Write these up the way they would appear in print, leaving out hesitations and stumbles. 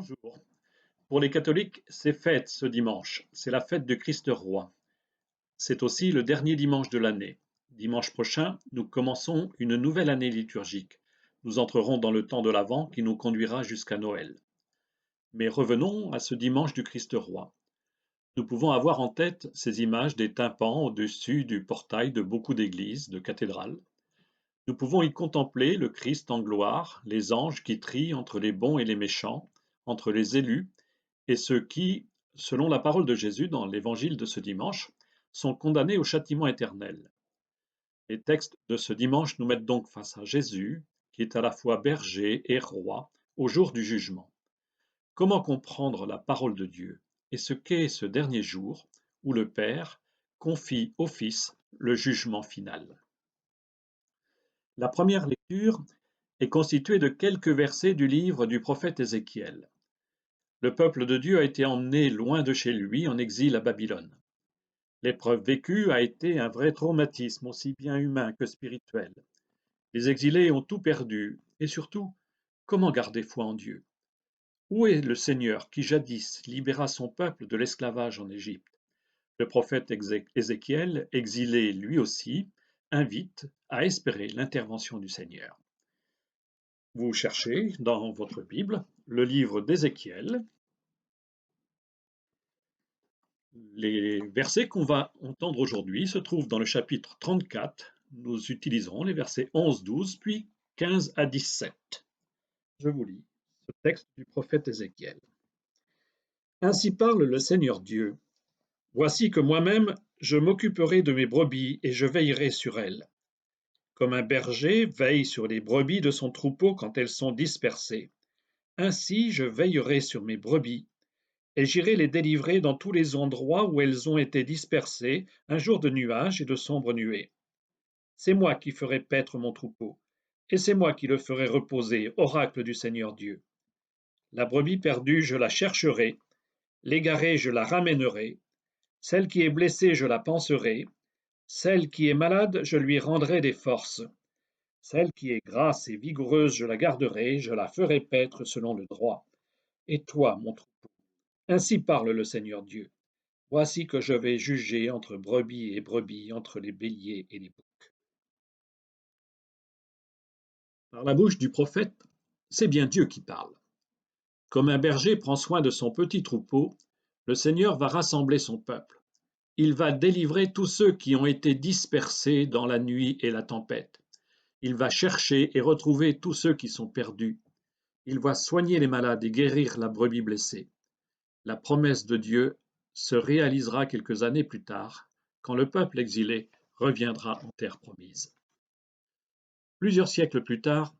Bonjour. Pour les catholiques, c'est fête ce dimanche. C'est la fête du Christ roi. C'est aussi le dernier dimanche de l'année. Dimanche prochain, nous commençons une nouvelle année liturgique. Nous entrerons dans le temps de l'Avent qui nous conduira jusqu'à Noël. Mais revenons à ce dimanche du Christ roi. Nous pouvons avoir en tête ces images des tympans au-dessus du portail de beaucoup d'églises, de cathédrales. Nous pouvons y contempler le Christ en gloire, les anges qui trient entre les bons et les méchants, entre les élus et ceux qui, selon la parole de Jésus dans l'évangile de ce dimanche, sont condamnés au châtiment éternel. Les textes de ce dimanche nous mettent donc face à Jésus, qui est à la fois berger et roi, au jour du jugement. Comment comprendre la parole de Dieu et ce qu'est ce dernier jour où le Père confie au Fils le jugement final? La première lecture est constituée de quelques versets du livre du prophète Ézéchiel. Le peuple de Dieu a été emmené loin de chez lui en exil à Babylone. L'épreuve vécue a été un vrai traumatisme aussi bien humain que spirituel. Les exilés ont tout perdu et surtout, comment garder foi en Dieu? Où est le Seigneur qui jadis libéra son peuple de l'esclavage en Égypte? Le prophète Ézéchiel, exilé lui aussi, invite à espérer l'intervention du Seigneur. Vous cherchez dans votre Bible le livre d'Ézéchiel. Les versets qu'on va entendre aujourd'hui se trouvent dans le chapitre 34. Nous utiliserons les versets 11, 12, puis 15 à 17. Je vous lis ce texte du prophète Ézéchiel. Ainsi parle le Seigneur Dieu. Voici que moi-même, je m'occuperai de mes brebis et je veillerai sur elles. Comme un berger veille sur les brebis de son troupeau quand elles sont dispersées. Ainsi je veillerai sur mes brebis et j'irai les délivrer dans tous les endroits où elles ont été dispersées un jour de nuages et de sombres nuées. C'est moi qui ferai paître mon troupeau, et c'est moi qui le ferai reposer, oracle du Seigneur Dieu. La brebis perdue, je la chercherai, l'égarée, je la ramènerai, celle qui est blessée, je la panserai, celle qui est malade, je lui rendrai des forces. Celle qui est grasse et vigoureuse, je la garderai, je la ferai paître selon le droit. Et toi, mon troupeau, ainsi parle le Seigneur Dieu. Voici que je vais juger entre brebis et brebis, entre les béliers et les boucs. Par la bouche du prophète, c'est bien Dieu qui parle. Comme un berger prend soin de son petit troupeau, le Seigneur va rassembler son peuple. Il va délivrer tous ceux qui ont été dispersés dans la nuit et la tempête. Il va chercher et retrouver tous ceux qui sont perdus. Il va soigner les malades et guérir la brebis blessée. La promesse de Dieu se réalisera quelques années plus tard, quand le peuple exilé reviendra en terre promise. Plusieurs siècles plus tard,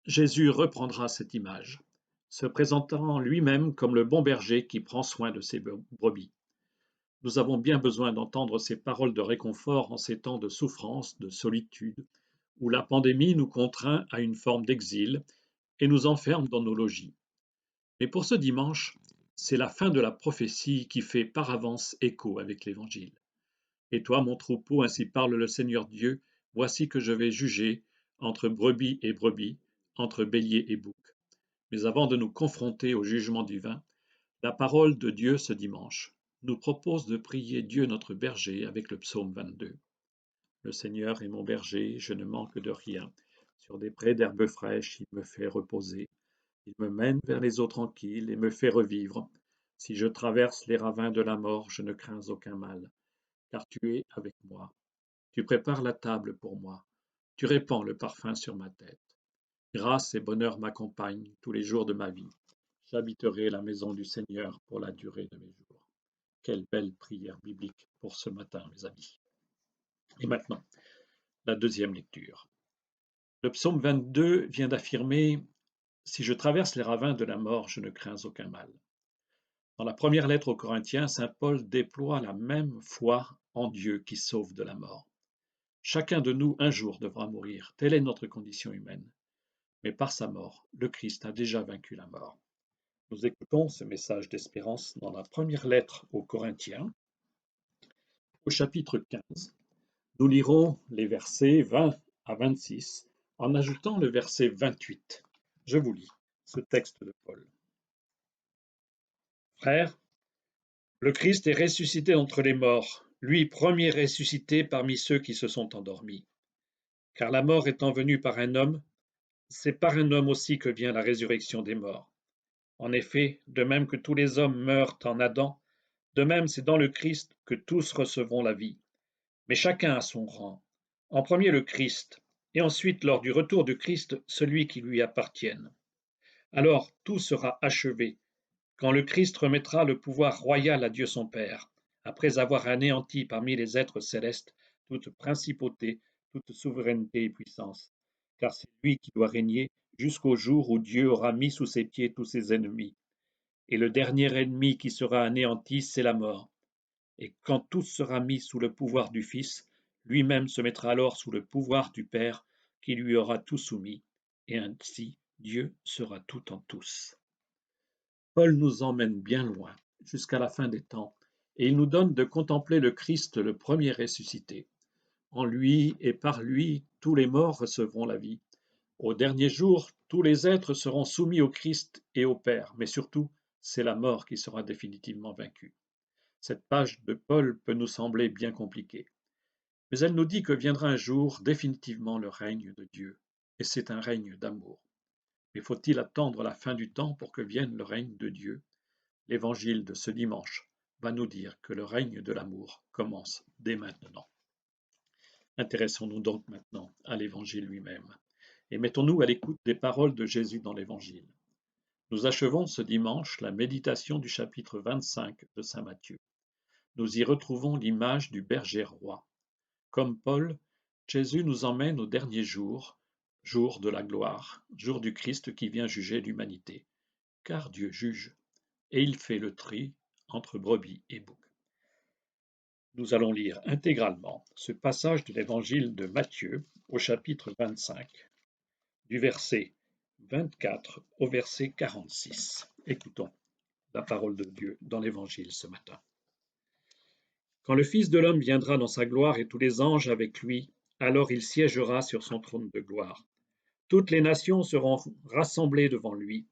Jésus reprendra cette image, se présentant lui-même comme le bon berger qui prend soin de ses brebis. Nous avons bien besoin d'entendre ces paroles de réconfort en ces temps de souffrance, de solitude, où la pandémie nous contraint à une forme d'exil et nous enferme dans nos logis. Mais pour ce dimanche, c'est la fin de la prophétie qui fait par avance écho avec l'Évangile. Et toi, mon troupeau, ainsi parle le Seigneur Dieu, voici que je vais juger entre brebis et brebis, entre béliers et boucs. Mais avant de nous confronter au jugement divin, la parole de Dieu ce dimanche nous propose de prier Dieu notre berger avec le psaume 22. Le Seigneur est mon berger, je ne manque de rien. Sur des prés d'herbes fraîches, il me fait reposer. Il me mène vers les eaux tranquilles et me fait revivre. Si je traverse les ravins de la mort, je ne crains aucun mal, car tu es avec moi. Tu prépares la table pour moi. Tu répands le parfum sur ma tête. Grâce et bonheur m'accompagnent tous les jours de ma vie. J'habiterai la maison du Seigneur pour la durée de mes jours. Quelle belle prière biblique pour ce matin, mes amis. Et maintenant, la deuxième lecture. Le psaume 22 vient d'affirmer « Si je traverse les ravins de la mort, je ne crains aucun mal ». Dans la première lettre aux Corinthiens, saint Paul déploie la même foi en Dieu qui sauve de la mort. Chacun de nous, un jour, devra mourir. Telle est notre condition humaine. Mais par sa mort, le Christ a déjà vaincu la mort. Nous écoutons ce message d'espérance dans la première lettre aux Corinthiens, au chapitre 15. Nous lirons les versets 20 à 26 en ajoutant le verset 28. Je vous lis ce texte de Paul. Frères, le Christ est ressuscité d'entre les morts, lui premier ressuscité parmi ceux qui se sont endormis. Car la mort étant venue par un homme, c'est par un homme aussi que vient la résurrection des morts. En effet, de même que tous les hommes meurent en Adam, de même c'est dans le Christ que tous recevront la vie, mais chacun à son rang. En premier le Christ, et ensuite lors du retour du Christ celui qui lui appartienne. Alors tout sera achevé, quand le Christ remettra le pouvoir royal à Dieu son Père, après avoir anéanti parmi les êtres célestes toute principauté, toute souveraineté et puissance, car c'est lui qui doit régner jusqu'au jour où Dieu aura mis sous ses pieds tous ses ennemis. Et le dernier ennemi qui sera anéanti, c'est la mort. Et quand tout sera mis sous le pouvoir du Fils, lui-même se mettra alors sous le pouvoir du Père, qui lui aura tout soumis, et ainsi Dieu sera tout en tous. Paul nous emmène bien loin, jusqu'à la fin des temps, et il nous donne de contempler le Christ, le premier ressuscité. En lui et par lui, tous les morts recevront la vie. Au dernier jour, tous les êtres seront soumis au Christ et au Père, mais surtout, c'est la mort qui sera définitivement vaincue. Cette page de Paul peut nous sembler bien compliquée, mais elle nous dit que viendra un jour définitivement le règne de Dieu, et c'est un règne d'amour. Mais faut-il attendre la fin du temps pour que vienne le règne de Dieu? L'évangile de ce dimanche va nous dire que le règne de l'amour commence dès maintenant. Intéressons-nous donc maintenant à l'évangile lui-même et mettons-nous à l'écoute des paroles de Jésus dans l'évangile. Nous achevons ce dimanche la méditation du chapitre 25 de saint Matthieu. Nous y retrouvons l'image du berger roi. Comme Paul, Jésus nous emmène au dernier jour, jour de la gloire, jour du Christ qui vient juger l'humanité. Car Dieu juge, et il fait le tri entre brebis et boucs. Nous allons lire intégralement ce passage de l'évangile de Matthieu au chapitre 25, du verset 24 au verset 46. Écoutons la parole de Dieu dans l'évangile ce matin. Quand le Fils de l'homme viendra dans sa gloire et tous les anges avec lui, alors il siégera sur son trône de gloire. Toutes les nations seront rassemblées devant lui.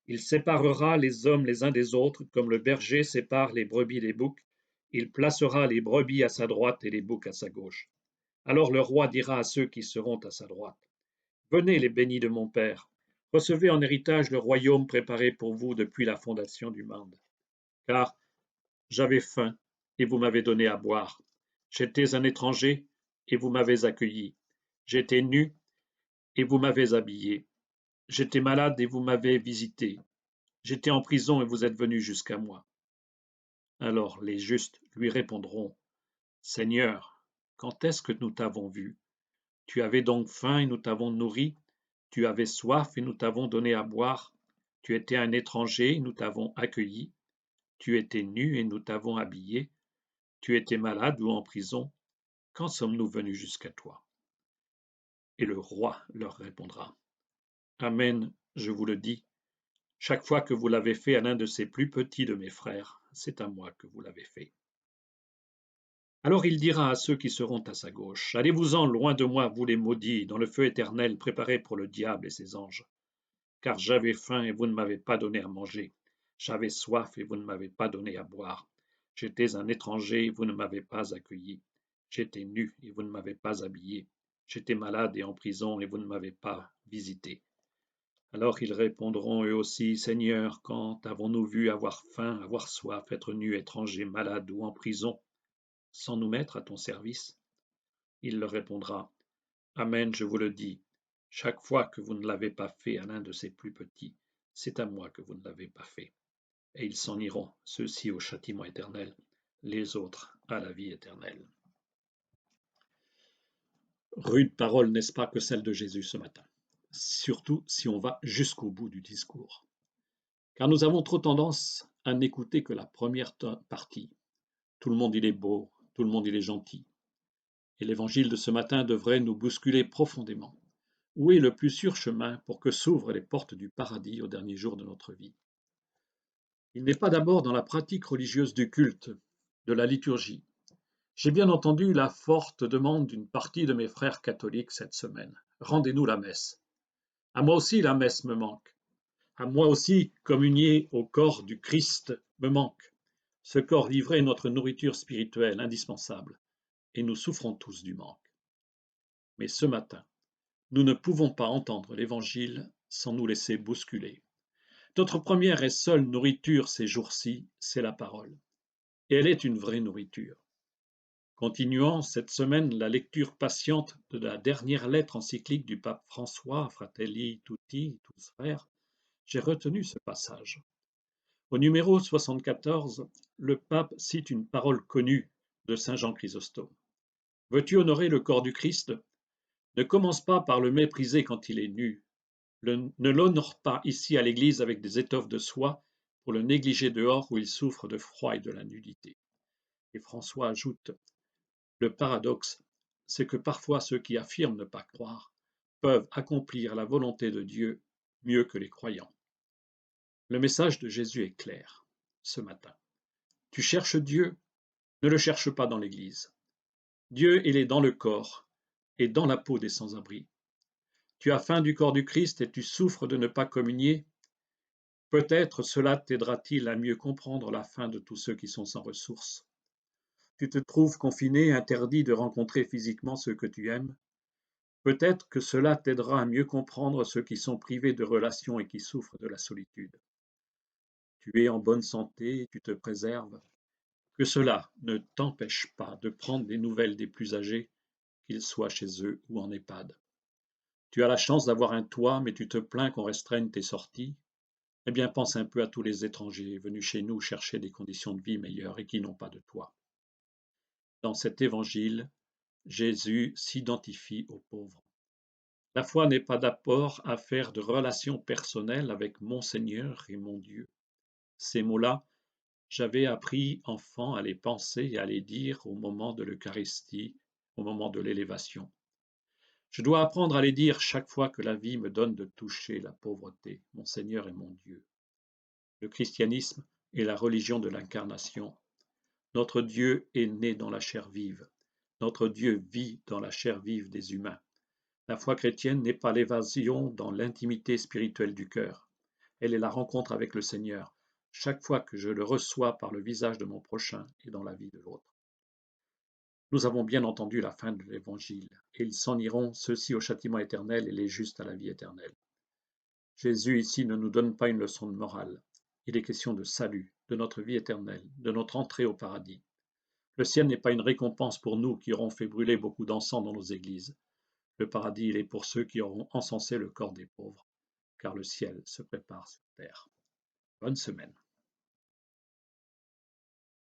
Il séparera les hommes les uns des autres, comme le berger sépare les brebis des boucs. Il placera les brebis à sa droite et les boucs à sa gauche. Alors le roi dira à ceux qui seront à sa droite, venez les bénis de mon Père, recevez en héritage le royaume préparé pour vous depuis la fondation du monde. Car j'avais faim et vous m'avez donné à boire. J'étais un étranger et vous m'avez accueilli. J'étais nu et vous m'avez habillé. J'étais malade et vous m'avez visité. J'étais en prison et vous êtes venu jusqu'à moi. Alors les justes lui répondront, Seigneur, quand est-ce que nous t'avons vu? Tu avais donc faim et nous t'avons nourri, tu avais soif et nous t'avons donné à boire, tu étais un étranger et nous t'avons accueilli, tu étais nu et nous t'avons habillé, tu étais malade ou en prison, quand sommes-nous venus jusqu'à toi? Et le roi leur répondra, Amen, je vous le dis, chaque fois que vous l'avez fait à l'un de ces plus petits de mes frères, c'est à moi que vous l'avez fait. Alors il dira à ceux qui seront à sa gauche, Allez-vous-en loin de moi, vous les maudits, dans le feu éternel préparé pour le diable et ses anges. Car j'avais faim et vous ne m'avez pas donné à manger. J'avais soif et vous ne m'avez pas donné à boire. J'étais un étranger et vous ne m'avez pas accueilli. J'étais nu et vous ne m'avez pas habillé. J'étais malade et en prison et vous ne m'avez pas visité. Alors ils répondront eux aussi, Seigneur, quand avons-nous vu avoir faim, avoir soif, être nu, étranger, malade ou en prison, sans nous mettre à ton service? Il leur répondra, Amen, je vous le dis, chaque fois que vous ne l'avez pas fait à l'un de ces plus petits, c'est à moi que vous ne l'avez pas fait. Et ils s'en iront, ceux-ci au châtiment éternel, les autres à la vie éternelle. Rude parole, n'est-ce pas, que celle de Jésus ce matin, surtout si on va jusqu'au bout du discours. Car nous avons trop tendance à n'écouter que la première partie. Tout le monde il est beau, tout le monde il est gentil. Et l'évangile de ce matin devrait nous bousculer profondément. Où est le plus sûr chemin pour que s'ouvrent les portes du paradis au dernier jour de notre vie? Il n'est pas d'abord dans la pratique religieuse du culte, de la liturgie. J'ai bien entendu la forte demande d'une partie de mes frères catholiques cette semaine. Rendez-nous la messe. À moi aussi la messe me manque. À moi aussi, communier au corps du Christ me manque. Ce corps livré est notre nourriture spirituelle indispensable, et nous souffrons tous du manque. Mais ce matin, nous ne pouvons pas entendre l'Évangile sans nous laisser bousculer. Notre première et seule nourriture ces jours-ci, c'est la parole. Et elle est une vraie nourriture. Continuant cette semaine la lecture patiente de la dernière lettre encyclique du pape François, Fratelli Tutti, tous frères, j'ai retenu ce passage. Au numéro 74, le pape cite une parole connue de saint Jean Chrysostome. Veux-tu honorer le corps du Christ? Ne commence pas par le mépriser quand il est nu. Ne l'honore pas ici à l'église avec des étoffes de soie pour le négliger dehors où il souffre de froid et de la nudité. Et François ajoute, le paradoxe, c'est que parfois ceux qui affirment ne pas croire peuvent accomplir la volonté de Dieu mieux que les croyants. Le message de Jésus est clair ce matin. Tu cherches Dieu, ne le cherche pas dans l'Église. Dieu, il est dans le corps et dans la peau des sans-abri. Tu as faim du corps du Christ et tu souffres de ne pas communier. Peut-être cela t'aidera-t-il à mieux comprendre la faim de tous ceux qui sont sans ressources. Tu te trouves confiné, interdit de rencontrer physiquement ceux que tu aimes. Peut-être que cela t'aidera à mieux comprendre ceux qui sont privés de relations et qui souffrent de la solitude. Tu es en bonne santé, tu te préserves. Que cela ne t'empêche pas de prendre des nouvelles des plus âgés, qu'ils soient chez eux ou en EHPAD. Tu as la chance d'avoir un toit, mais tu te plains qu'on restreigne tes sorties. Eh bien, pense un peu à tous les étrangers venus chez nous chercher des conditions de vie meilleures et qui n'ont pas de toit. Dans cet évangile, Jésus s'identifie aux pauvres. La foi n'est pas d'apport à faire de relations personnelles avec mon Seigneur et mon Dieu. Ces mots-là, j'avais appris enfant à les penser et à les dire au moment de l'Eucharistie, au moment de l'élévation. Je dois apprendre à les dire chaque fois que la vie me donne de toucher la pauvreté, mon Seigneur et mon Dieu. Le christianisme est la religion de l'incarnation. Notre Dieu est né dans la chair vive. Notre Dieu vit dans la chair vive des humains. La foi chrétienne n'est pas l'évasion dans l'intimité spirituelle du cœur. Elle est la rencontre avec le Seigneur, chaque fois que je le reçois par le visage de mon prochain et dans la vie de l'autre. Nous avons bien entendu la fin de l'Évangile, et ils s'en iront, ceux-ci au châtiment éternel et les justes à la vie éternelle. Jésus ici ne nous donne pas une leçon de morale. Il est question de salut, de notre vie éternelle, de notre entrée au paradis. Le ciel n'est pas une récompense pour nous qui aurons fait brûler beaucoup d'encens dans nos églises. Le paradis, il est pour ceux qui auront encensé le corps des pauvres, car le ciel se prépare sur terre. Bonne semaine.